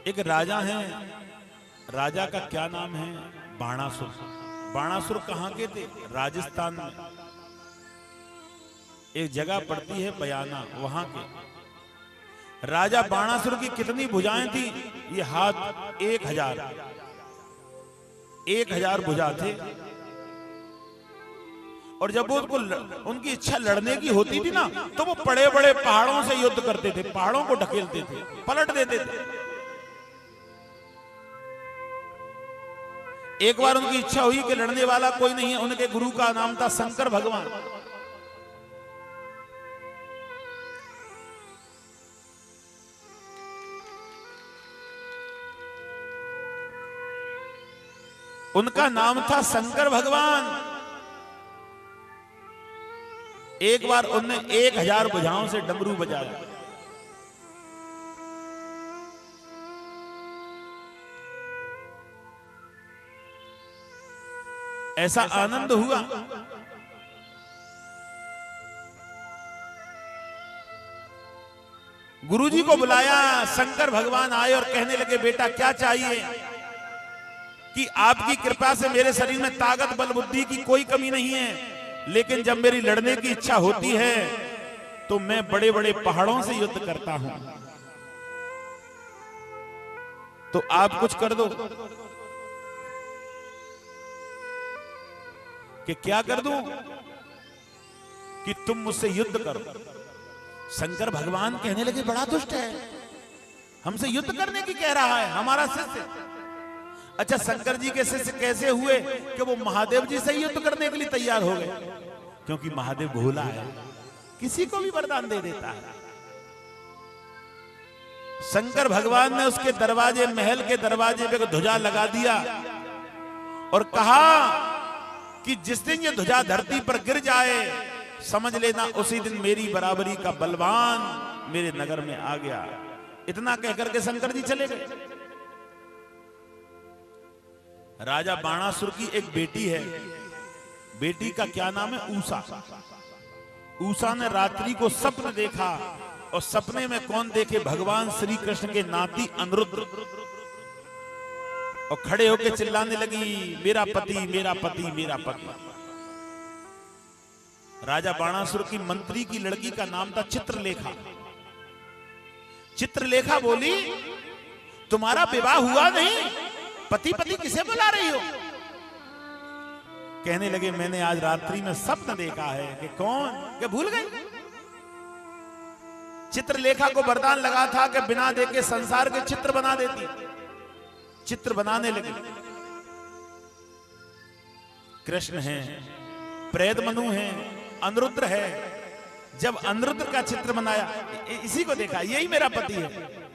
एक राजा है, राजा का क्या नाम है? बाणासुर। बाणासुर कहाँ के थे? राजस्थान में एक जगह पड़ती है बयाना, वहां के राजा बाणासुर की कितनी भुजाएं थी? ये हाथ 1000 भुजा थे। और जब वो उनकी इच्छा लड़ने की होती थी ना, तो वो बड़े बड़े पहाड़ों से युद्ध करते थे, पहाड़ों को ढकेलते थे, पलट देते थे। एक बार उनकी इच्छा हुई कि लड़ने वाला कोई नहीं है, उनके गुरु का नाम था शंकर भगवान। उनका नाम था शंकर भगवान। एक बार उनने 1000 भुजाओं से डमरू बजाया। ऐसा आनंद हुआ, गुरुजी को बुलाया। शंकर भगवान आए और कहने लगे, बेटा क्या चाहिए? कि आपकी कृपा से मेरे शरीर में ताकत बल बुद्धि की कोई कमी नहीं है, लेकिन जब मेरी लड़ने की इच्छा होती है तो मैं बड़े बड़े पहाड़ों से युद्ध करता हूं, तो आप कुछ कर दो। कि क्या कर दूं? कि तुम मुझसे युद्ध करो। शंकर भगवान कहने लगे, बड़ा दुष्ट है, हमसे युद्ध करने की कह रहा है, हमारा शिष्य। अच्छा, शंकर जी के शिष्य कैसे हुए कि वो महादेव जी से युद्ध करने के लिए तैयार हो गए? क्योंकि महादेव भोला है, किसी को भी वरदान दे देता है। शंकर भगवान ने उसके दरवाजे, महल के दरवाजे पे ध्वजा लगा दिया और कहा कि जिस दिन ये ध्वजा धरती पर गिर जाए, समझ लेना उसी दिन मेरी बराबरी का बलवान मेरे नगर में आ गया। इतना कहकर के शंकर जी चले गए। राजा बाणासुर की एक बेटी है, बेटी का क्या नाम है? ऊषा। ऊषा ने रात्रि को स्वप्न देखा और सपने में कौन देखे? भगवान श्री कृष्ण के नाती अनिरुद्ध। और खड़े होकर चिल्लाने लगी, मेरा पति, मेरा पति, मेरा पति। राजा बाणासुर की मंत्री की लड़की का नाम था चित्रलेखा। चित्रलेखा बोली, तुम्हारा विवाह हुआ नहीं, पति पति किसे बुला रही हो? कहने लगे, मैंने आज रात्रि में स्वप्न देखा है। कि कौन? कि भूल गई? चित्रलेखा को वरदान लगा था कि बिना देखे संसार के चित्र बना देती। चित्र बनाने लगे। कृष्ण है, प्रेतमनु है, अनिरुद्ध है। जब अनिरुद्ध का चित्र बनाया, इसी को देखा, यही मेरा पति है।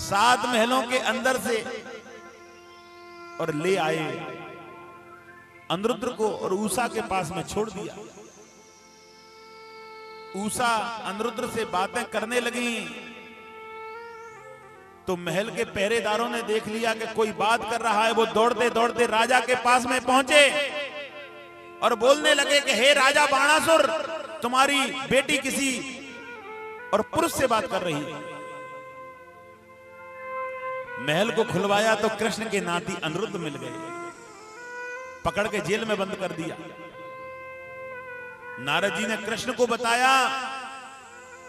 7 महलों के अंदर से और ले आए अनिरुद्ध को और ऊषा के पास में छोड़ दिया। ऊषा अनिरुद्ध से बातें करने लगी तो महल के पहरेदारों ने देख लिया कि कोई बात कर रहा है। वो दौड़ते दौड़ते राजा के पास में पहुंचे और बोलने लगे कि हे राजा बाणासुर, तुम्हारी बेटी किसी और पुरुष से बात कर रही है। महल को खुलवाया तो कृष्ण के नाती अनिरुद्ध मिल गए, पकड़ के जेल में बंद कर दिया। नारद जी ने कृष्ण को बताया,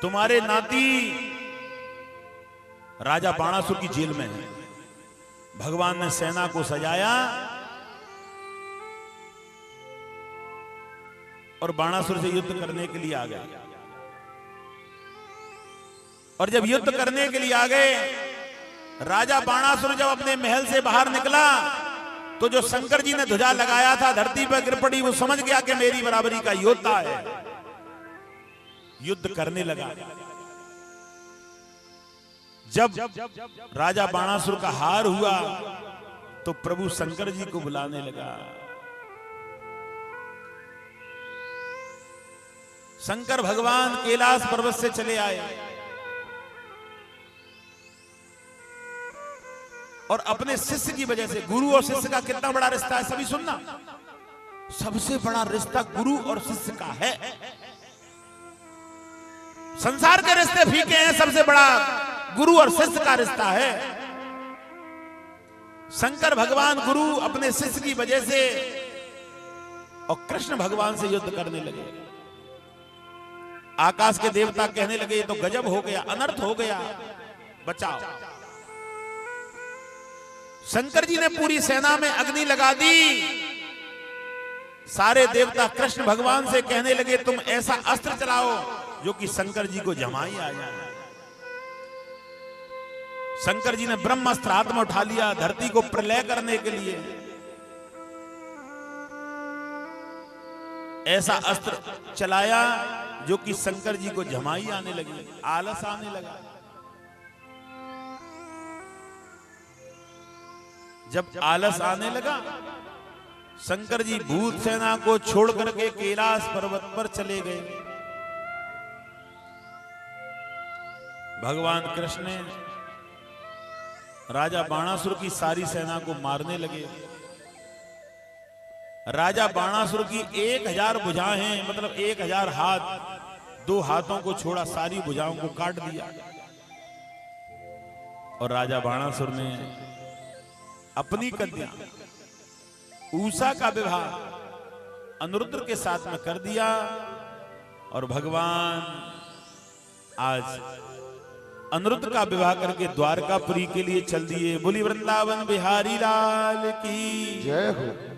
तुम्हारे नाती राजा बाणासुर की जेल में है। भगवान ने सेना को सजाया और बाणासुर से युद्ध करने के लिए आ गए। और जब युद्ध करने के लिए आ गए, राजा बाणासुर जब अपने महल से बाहर निकला तो जो शंकर जी ने ध्वजा लगाया था धरती पर गिर पड़ी। वो समझ गया कि मेरी बराबरी का योद्धा है, युद्ध करने लगा। जब राजा बाणासुर का हार हुआ तो प्रभु शंकर जी को बुलाने लगा। शंकर भगवान कैलाश पर्वत से चले आए और अपने शिष्य की वजह से, गुरु और शिष्य का कितना बड़ा रिश्ता है सभी सुनना, सबसे बड़ा रिश्ता गुरु और शिष्य का है। संसार के रिश्ते फीके हैं, सबसे बड़ा गुरु और शिष्य का रिश्ता है। शंकर भगवान गुरु अपने शिष्य की वजह से और कृष्ण भगवान से युद्ध करने लगे। आकाश के देवता कहने लगे ये तो गजब हो गया, अनर्थ हो गया, बचाओ। शंकर जी ने पूरी सेना में अग्नि लगा दी। सारे देवता कृष्ण भगवान से कहने लगे तुम ऐसा अस्त्र चलाओ जो कि शंकर जी को जमाई आ जाए। शंकर जी ने ब्रह्मास्त्र हाथ में उठा लिया धरती को प्रलय करने के लिए। ऐसा अस्त्र चलाया जो कि शंकर जी को जमाई आने लगी, आलस आने लगा। जब आलस आने लगा शंकर जी भूत सेना को छोड़ करके कैलाश पर्वत पर चले गए। भगवान कृष्ण ने राजा बाणासुर की सारी सेना को मारने लगे। राजा बाणासुर की 1000 भुजाएं मतलब 1000 हाथ, 2 हाथों को छोड़ा सारी भुजाओं को काट दिया। और राजा बाणासुर ने अपनी कन्या उषा का विवाह अनिरुद्ध के साथ में कर दिया। और भगवान आज अनिरुद्ध का विवाह करके द्वारकापुरी के लिए चल दिए। बोली वृंदावन बिहारी लाल की जय हो।